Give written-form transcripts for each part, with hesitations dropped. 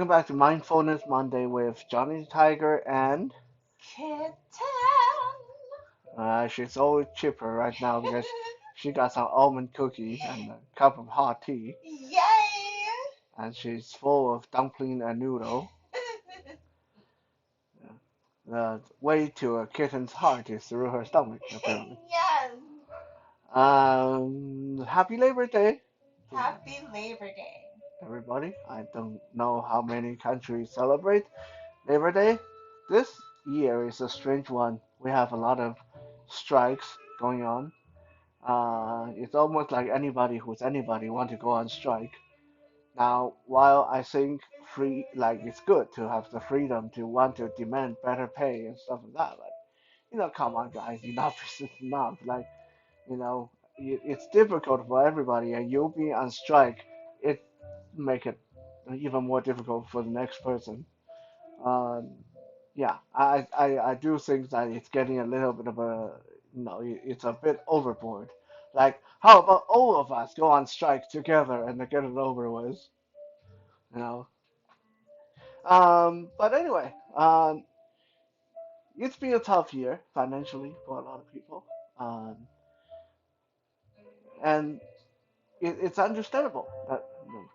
Welcome back to Mindfulness Monday with Johnny the Tiger, and Kitten. she's always chipper right now because she got some almond cookie and a cup of hot tea, Yay! and she's full of dumpling and noodle. The way to a kitten's heart is through her stomach, apparently. Yes. Happy Labor Day to Happy Labor Day. everybody. I don't know how many countries celebrate Labor Day. This year is a strange one. We have a lot of strikes going on. It's almost like anybody who's anybody want to go on strike. Now, while I think like it's good to have the freedom to want to demand better pay and stuff like that, but come on, guys, enough is enough. Like, you know, it's difficult for everybody, and you being on strike, it make it even more difficult for the next person. Um, yeah, I do think that it's getting a little bit of it's a bit overboard. Like, how about all of us go on strike together and get it over with? You know. But anyway, it's been a tough year financially for a lot of people, um, and it's understandable that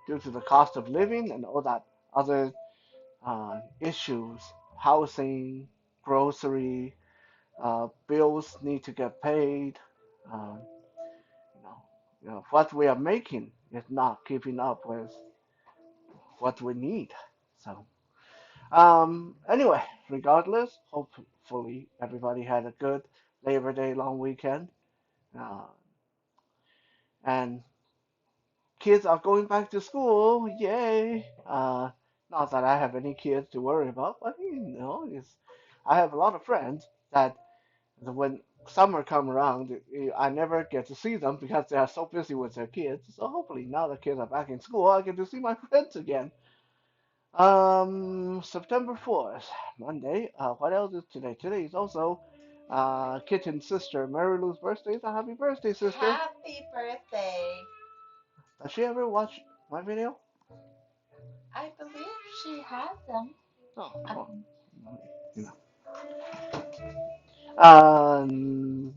due to the cost of living and all that other issues, housing, grocery, bills need to get paid. Uh, you know, what we are making is not keeping up with what we need. So, anyway, regardless, hopefully everybody had a good Labor Day long weekend, uh, and kids are going back to school. Yay! Not that I have any kids to worry about, but I have a lot of friends that when summer come around, I never get to see them because they are so busy with their kids. So hopefully now the kids are back in school, I get to see my friends again. September 4th, Monday. What else is today? Today is also Kitchen's sister Mary Lou's birthday. So happy birthday, sister! Happy birthday. Does she ever watch my video? I believe she has them. Oh, well, Um,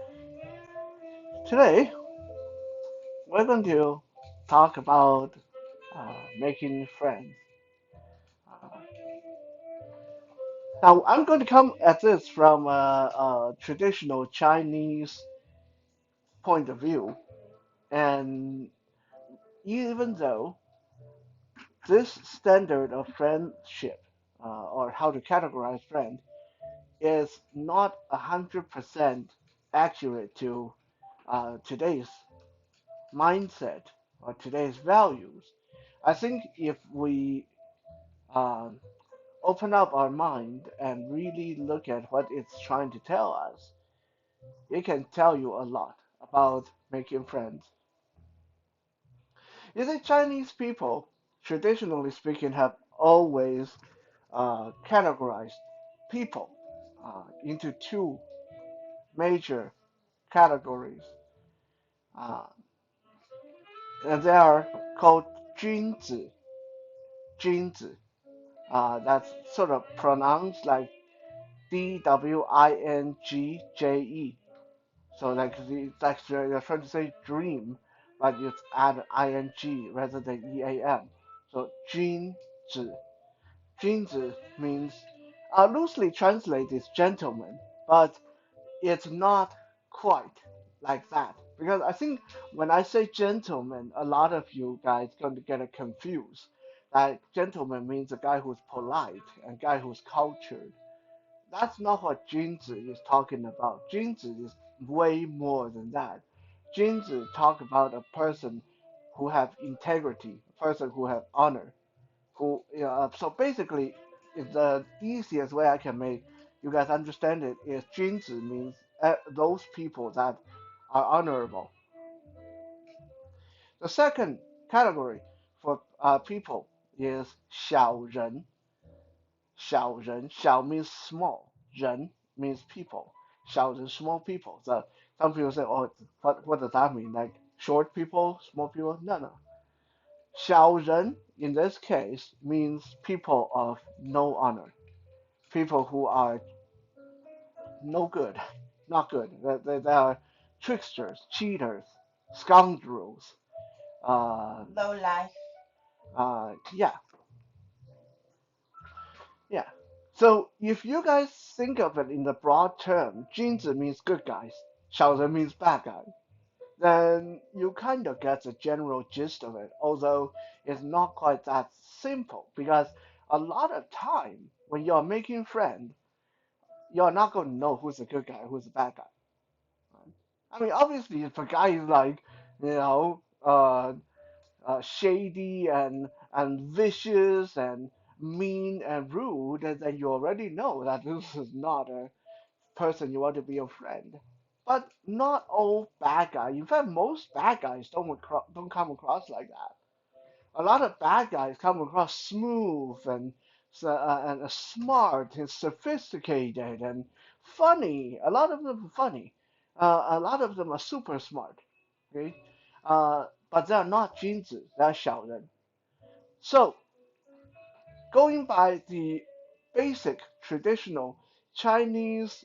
you know. Today we're going to talk about making friends. Uh, Now, I'm going to come at this from a traditional Chinese point of view, and even though this standard of friendship, or how to categorize friend, is not 100% accurate to today's mindset or today's values, I think if we uh, open up our mind and really look at what it's trying to tell us, it can tell you a lot about making friends. You see, Chinese people, traditionally speaking, have always categorized people into two major categories, uh, and they are called 君子, 君子. That's sort of pronounced like Dwingje. So like it's actually you're trying to say dream, but you add ing rather than eam. So 君子. 君子 means loosely translated is gentleman, but it's not quite like that. Because I think when I say gentleman, a lot of you guys going to get it confused. That gentleman means a guy who's polite and a guy who's cultured. That's not what Junzi is talking about. Junzi is way more than that. Junzi talk about a person who have integrity, a person who have honor, who so basically, the easiest way I can make you guys understand it is 君子 means those people that are honorable. The second category for people is 小人. 小人, 小 means small, 人 means people. 小人, small people. So some people say, oh, what does that mean? Like short people, small people? No, no. 小人 in this case means people of no honor, people who are no good, not good. They are tricksters, cheaters, scoundrels. Uh, Low life. yeah, yeah. So if you guys think of it in the broad term, 君子 means good guys, 小人 means bad guy, then you kind of get the general gist of it, although it's not quite that simple because a lot of time when you're making friends, you're not going to know who's a good guy, who's a bad guy. I mean, obviously, if a guy is like, you know, shady and vicious and mean and rude, then you already know that this is not a person you want to be a friend. But not all bad guys. In fact, most bad guys don't come across like that. A lot of bad guys come across smooth and smart and sophisticated and funny. A lot of them are funny. A lot of them are super smart. Okay, but they're not 君子, they're 小人. So going by the basic traditional Chinese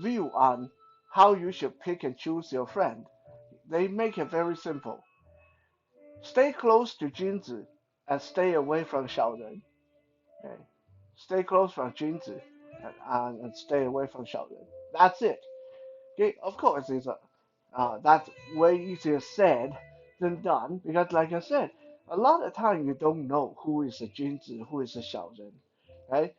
view on how you should pick and choose your friend, they make it very simple. Stay close to 君子 and stay away from 小人. Okay? Stay close from 君子 and stay away from 小人. That's it. Okay? Of course, that's way easier said than done because, like I said, a lot of time you don't know who is a 君子, who is a 小人. Right?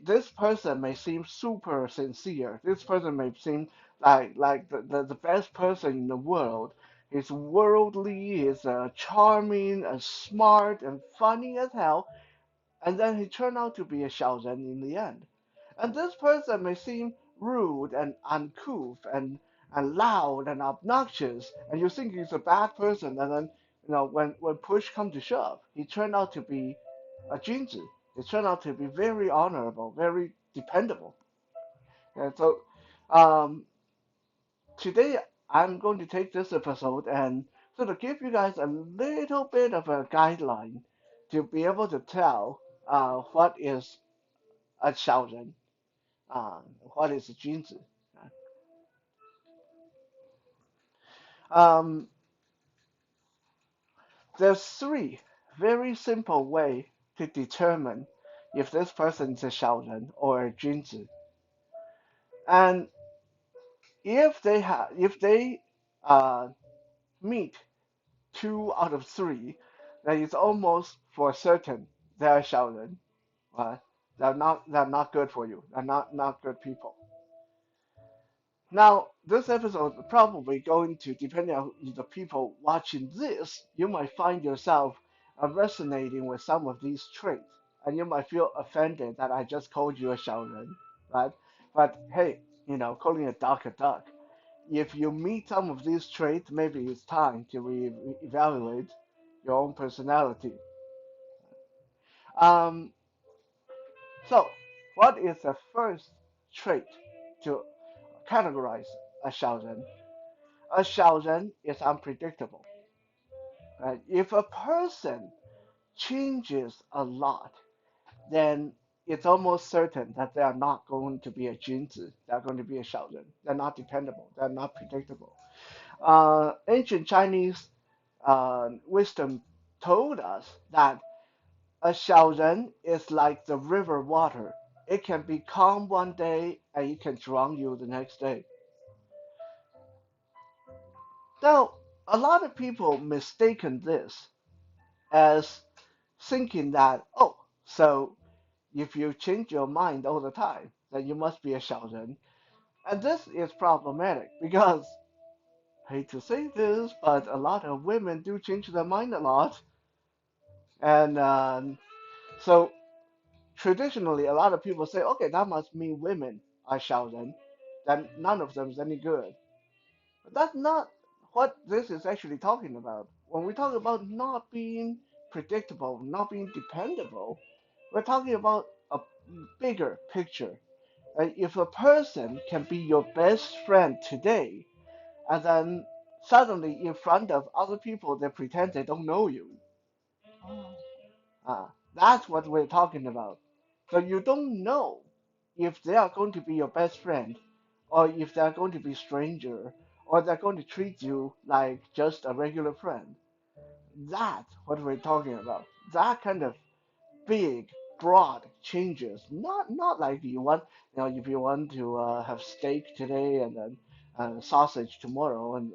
This person may seem super sincere. This person may seem like the best person in the world. He's worldly, he's charming and smart and funny as hell, and then he turned out to be a 小人 in the end. And this person may seem rude and uncouth and loud and obnoxious, and you think he's a bad person, and then when push comes to shove, he turned out to be a 君子. He turned out to be very honorable, very dependable. And so um, today I'm going to take this episode and sort of give you guys a little bit of a guideline to be able to tell what is a 小人, what is a 君子. Um, there's three very simple way to determine if this person is a 小人 or a 君子. And if they uh, meet 2 out of 3, then it's almost for certain they're 小人. Uh, they're not good for you. They're not good people. Now, this episode is probably going to, depending on the people watching this, you might find yourself resonating with some of these traits, and you might feel offended that I just called you a 小人, right? But hey, calling a duck a duck. If you meet some of these traits, maybe it's time to evaluate your own personality. Um, so, what is the first trait to categorize a 小人? A 小人 is unpredictable. Right? If a person changes a lot, then it's almost certain that they are not going to be a 君子. They're going to be a 小人. They're not dependable. They're not predictable. Ancient Chinese wisdom told us that a 小人 is like the river water. It can be calm one day and it can drown you the next day. Now, a lot of people mistaken this as thinking that, oh, so if you change your mind all the time, then you must be a 小人. And this is problematic because, hate to say this, but a lot of women do change their mind a lot. And so traditionally, a lot of people say, okay, that must mean women are 小人, then none of them is any good. But that's not what this is actually talking about. When we talk about not being predictable, not being dependable, we're talking about a bigger picture. If a person can be your best friend today, and then suddenly in front of other people they pretend they don't know you, Mm. That's what we're talking about. So you don't know if they are going to be your best friend, or if they are going to be stranger, or they're going to treat you like just a regular friend. That's what we're talking about. That kind of big, broad changes. Not like you want, if you want to have steak today and then sausage tomorrow, and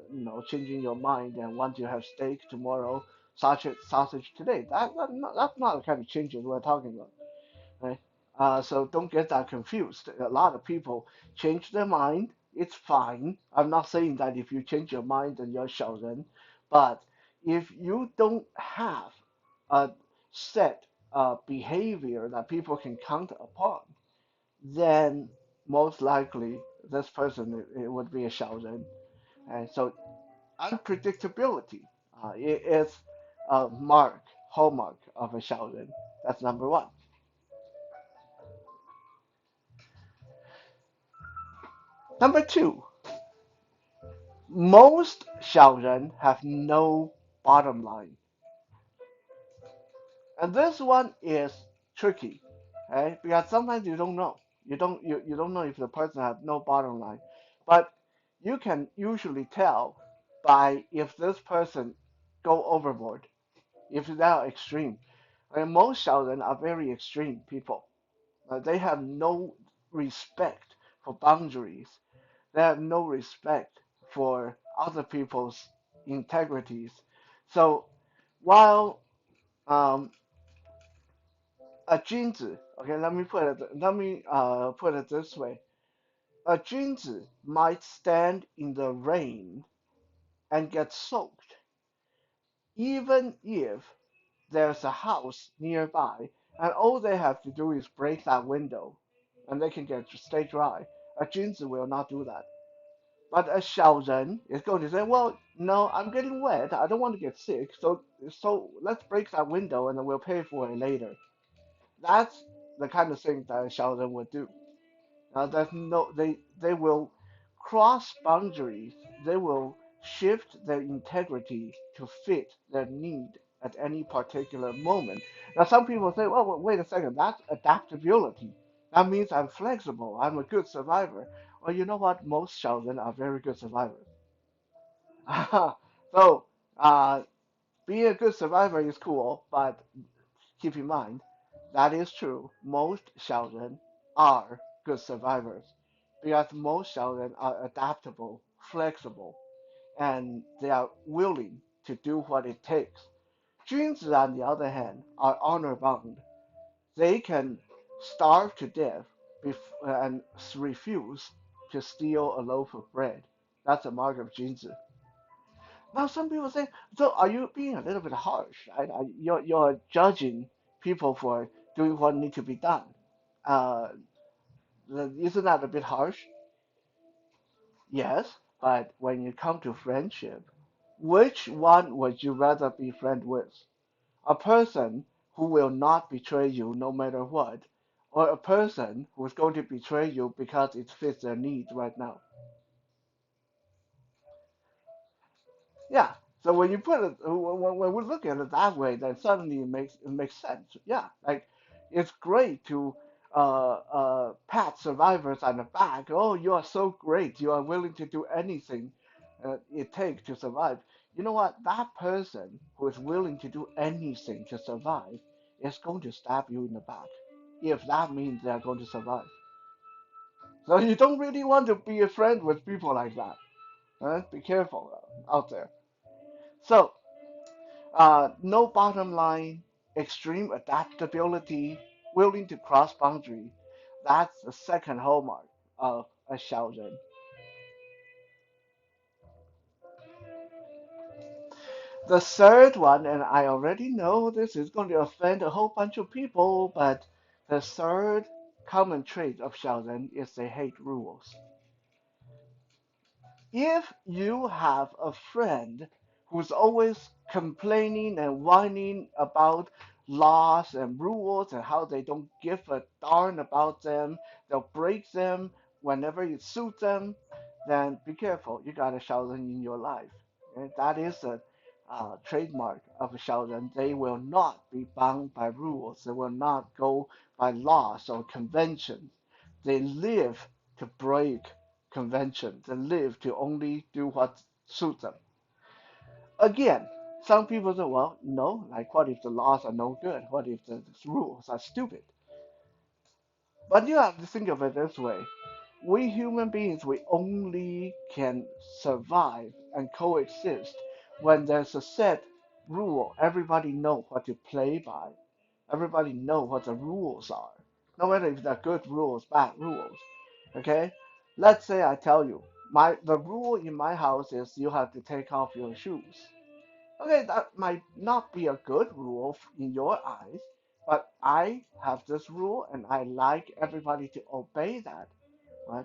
changing your mind and want to have steak tomorrow, sausage today. That's not the kind of changes we're talking about, right? So don't get that confused. A lot of people change their mind. It's fine. I'm not saying that if you change your mind then you're 小人, but if you don't have a set behavior that people can count upon, then most likely this person it would be a 小人. And so unpredictability is a hallmark of a 小人. That's number one. Number two, most 小人 have no bottom line. And this one is tricky, right? Because sometimes you don't know. You don't know if the person has no bottom line. But you can usually tell by if this person go overboard, if they are extreme. And most 小人 are very extreme people. They have no respect for boundaries. They have no respect for other people's integrities. So while um, a 君子, okay, let me put it this way. A 君子 might stand in the rain and get soaked, even if there's a house nearby, and all they have to do is break that window, and they can stay dry. A 君子 will not do that. But a 小人 is going to say, well, no, I'm getting wet. I don't want to get sick. So let's break that window and then we'll pay for it later. That's the kind of thing that a 小人 would do. There's no, they will cross boundaries. They will shift their integrity to fit their need at any particular moment. Now, some people say, well, wait a second, that's adaptability. That means I'm flexible. I'm a good survivor. Well, you know what? Most 小人 are very good survivors. So, uh, being a good survivor is cool, but keep in mind that is true. Most 小人 are good survivors because most 小人 are adaptable, flexible, and they are willing to do what it takes. 君子, on the other hand, are honor bound. They can starve to death and refuse to steal a loaf of bread. That's a mark of 君子. Now, some people say, so are you being a little bit harsh? Right? You're judging people for doing what needs to be done. Uh, isn't that a bit harsh? Yes, but when you come to friendship, which one would you rather be friend with? A person who will not betray you no matter what, or a person who's going to betray you because it fits their needs right now? Yeah. So when you put it, when we look at it that way, then suddenly it makes sense. Yeah, like it's great to pat survivors on the back. Oh, you are so great. You are willing to do anything it takes to survive. You know what? That person who is willing to do anything to survive is going to stab you in the back if that means they are going to survive. So you don't really want to be a friend with people like that. Be careful out there. So no bottom line, extreme adaptability, willing to cross boundary. That's the second hallmark of a 小人. The third one, and I already know this is going to offend a whole bunch of people, but the third common trait of 小人 is they hate rules. If you have a friend who's always complaining and whining about laws and rules and how they don't give a darn about them, they'll break them whenever it suits them, then be careful. You got a 小人 in your life. Okay? That is trademark of Shaolin. They will not be bound by rules. They will not go by laws or conventions. They live to break conventions. They live to only do what suits them. Again, some people say, well, no, like what if the laws are no good? What if the rules are stupid? But you have to think of it this way. We human beings, we only can survive and coexist when there's a set rule. Everybody know what to play by. Everybody know what the rules are. No matter if they're good rules, bad rules. Okay? Let's say I tell you, the rule in my house is you have to take off your shoes. Okay, that might not be a good rule in your eyes, but I have this rule and I like everybody to obey that, right?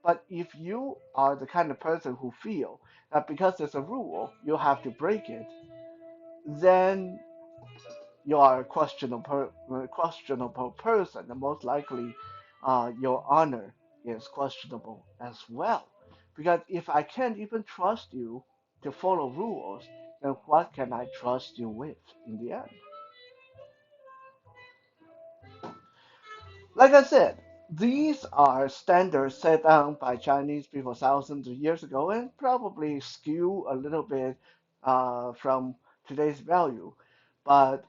But if you are the kind of person who feel that because there's a rule, you have to break it, then you are a questionable person, and most likely your honor is questionable as well. Because if I can't even trust you to follow rules, then what can I trust you with in the end? Like I said, these are standards set down by Chinese people thousands of years ago and probably skew a little bit from today's value. But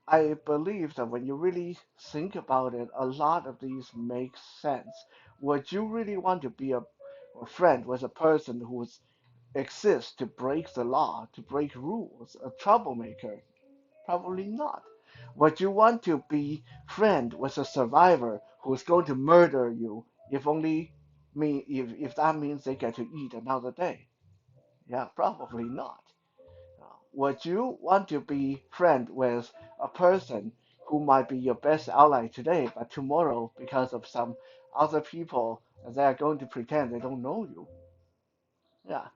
I believe that when you really think about it, a lot of these make sense. Would you really want to be a friend with a person who exists to break the law, to break rules, a troublemaker? Probably not. Would you want to be friend with a survivor who's going to murder you if only if that means they get to eat another day? Yeah, probably not. Would you want to be friend with a person who might be your best ally today, but tomorrow, because of some other people, they are going to pretend they don't know you? Yeah.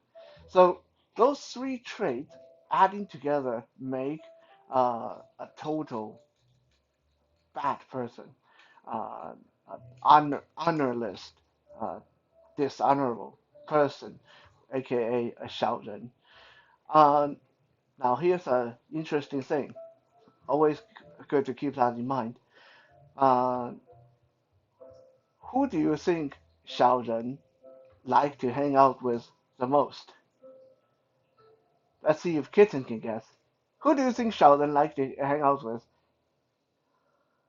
So those three traits adding together make a total bad person, uh, honorless, uh, dishonorable person, aka a Shaolin. Um, Now here's an interesting thing. Always good to keep that in mind. Uh, who do you think Shaolin like to hang out with the most? Let's see if Kitten can guess. Who do you think Shaolin like to hang out with?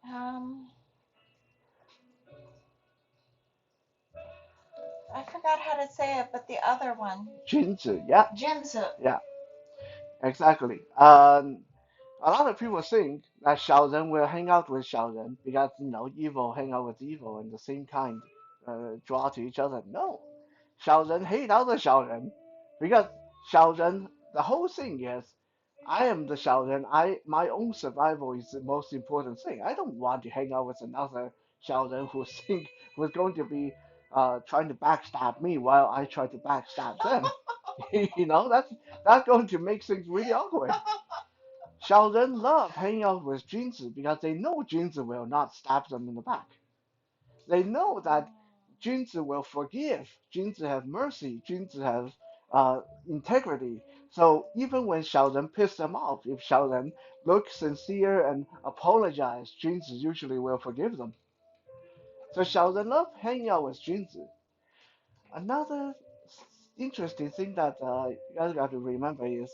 Um, I forgot how to say it, but the other one. Junzi. Yeah, Jinzu. yeah, exactly. A lot of people think that Xiaozhen will hang out with Xiaozhen because evil hang out with evil and the same kind draw to each other. No, Xiaozhen hate other Xiaozhen because Xiaozhen the whole thing is I am the Xiaozhen. My own survival is the most important thing. I don't want to hang out with another Xiaozhen who's going to be trying to backstab me while I try to backstab them. That's going to make things really awkward. Sheldon love hanging out with Jinzi because they know Jinzi will not stab them in the back. They know that Jinzi will forgive. Jinzi has mercy. Jinzi has integrity. So even when Sheldon pisses them off, if Sheldon looks sincere and apologize, Jinzi usually will forgive them. So Sheldon love hanging out with Jinzi. Another interesting thing that you guys got to remember is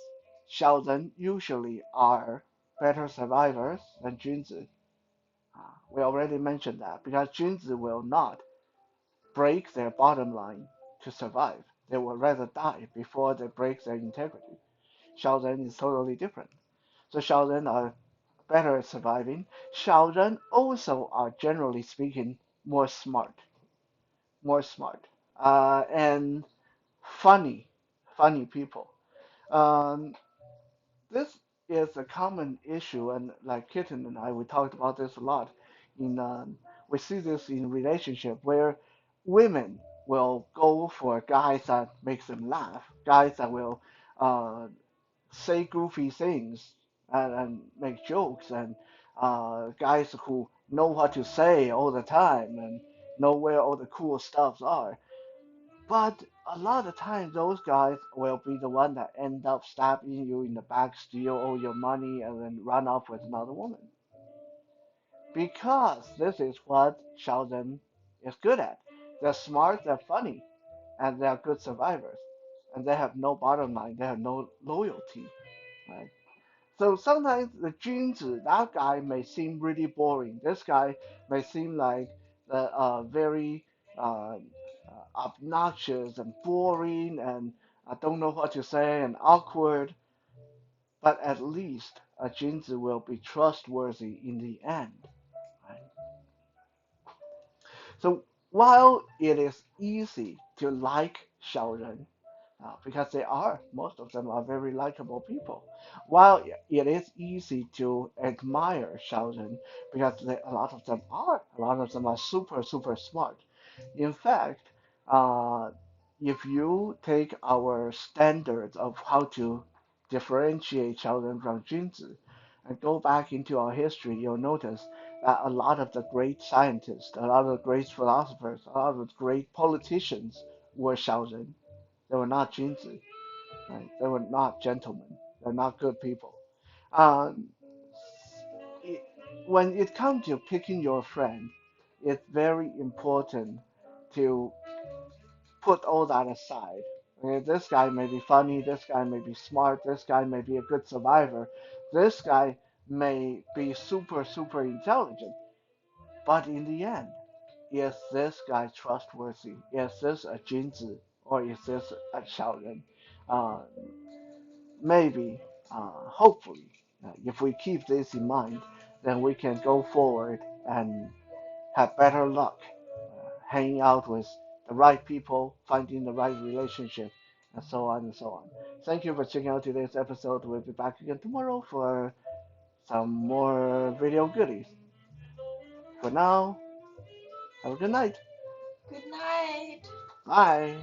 Sheldon usually are better survivors than Junzi. We already mentioned that because Junzi will not break their bottom line to survive. They will rather die before they break their integrity. Sheldon is totally different. So Sheldon are better at surviving. Sheldon also are generally speaking more smart, more smart, and funny, funny people. Um, this is a common issue, and like Kitten and I, we talked about this a lot. In We see this in relationship where women will go for guys that makes them laugh, guys that will uh, say goofy things and make jokes, and guys who know what to say all the time and know where all the cool stuffs are. But a lot of times, those guys will be the one that end up stabbing you in the back, steal all your money, and then run off with another woman. Because this is what Sheldon is good at. They're smart, they're funny, and they're good survivors. And they have no bottom line, they have no loyalty. Right? So sometimes the Junzi, that guy may seem really boring. This guy may seem like very uh, obnoxious and boring and I don't know what to say and awkward, but at least a Junzi will be trustworthy in the end. Right? So while it is easy to like Xiaoren, because most of them are very likable people, while it is easy to admire Xiaoren because a lot of them are super, super smart. In fact, uh, if you take our standards of how to differentiate Xiaoren from Junzi and go back into our history, you'll notice that a lot of the great scientists, a lot of the great philosophers, a lot of the great politicians were Shaolin. They were not Junzi, right? They were not gentlemen. They're not good people. Um, it, when it comes to picking your friend, it's very important to put all that aside. Okay, this guy may be funny, this guy may be smart, this guy may be a good survivor, this guy may be super, super intelligent. But in the end, is this guy trustworthy? Is this a Jinzi or is this a Xiaoren? Uh, maybe, hopefully, if we keep this in mind, then we can go forward and have better luck hanging out with the right people, finding the right relationship, and so on and so on. Thank you for checking out today's episode. We'll be back again tomorrow for some more video goodies. For now, have a good night. Good night. Bye.